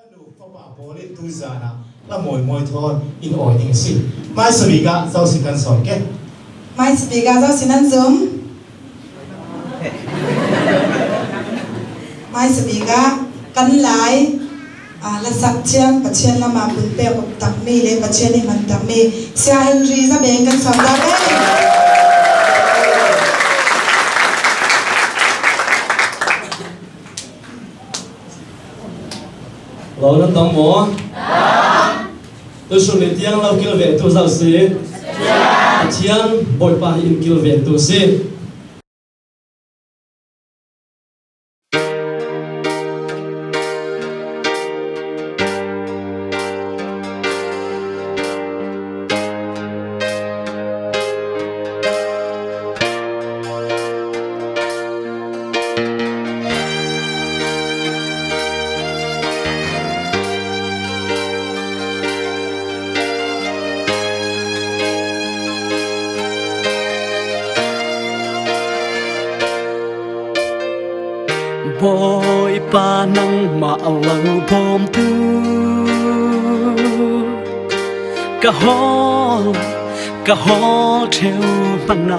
Papa boli tu zana la moi thon in oi ding si mai sabiga zau si kan son ke mai sabiga zau sinan zum mai sabiga kan lai la sak chiang pathian lama bun pe ko tak mi le pathian ni man tak mi sia henry za beng kan som da be lâu năm tông mỏ tôi xuống đến tiếng lâu kêu về tôi giáo sư tiếng bồi ba in kêu về tôi xin bồi ba nắng mà lâu bom tu cả hó theo bàn na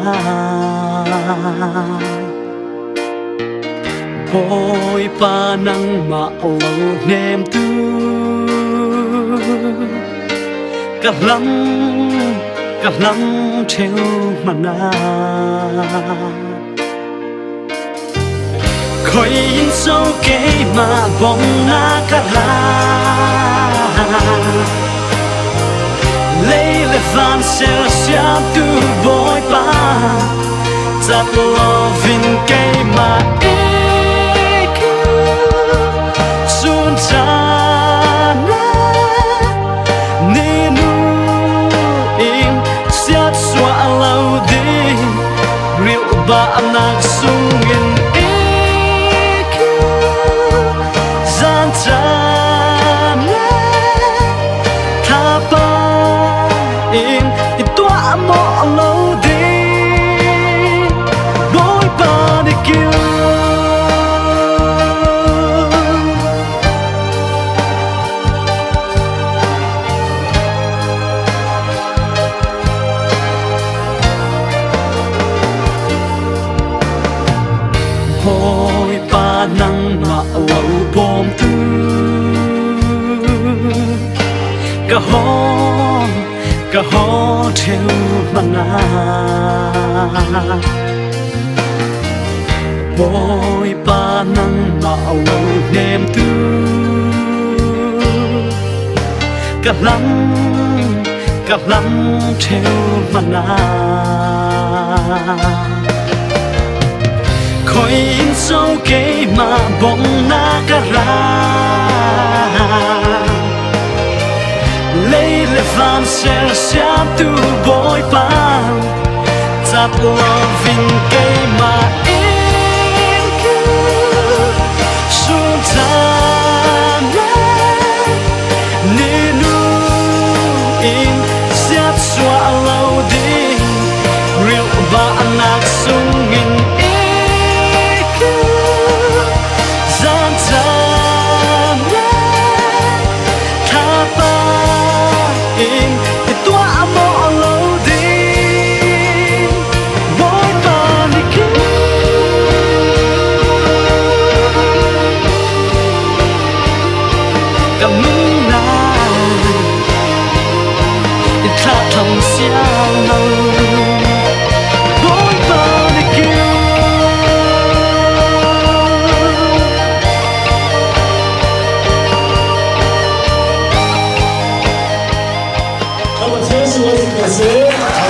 bồi ba nắng mà lâu nem tu cả lắm theo bàn na khói in sâu kề mà bóng na cả lấy le van sel xiam tu boy pa zat loving kề mà ek sun cha na nu in siat swa lâu đi rượu ba nak sung in mõ lâu đi bối ba đi kêu bối ba nắng mà lâu bom tu cả hó theo bàn na bồi ba nắng mạo lâu đêm tu cả lắm theo bàn na khói in sâu kề mà bóng na cả lấy le van sel xiam tu boy pa zat loving kề mà in sun ta ni nu in siat swa lâu đi rượu ba nak sung in thầm xiao lâu bối ba đi kêu Cảm ơn Chúa, xin cảm ơn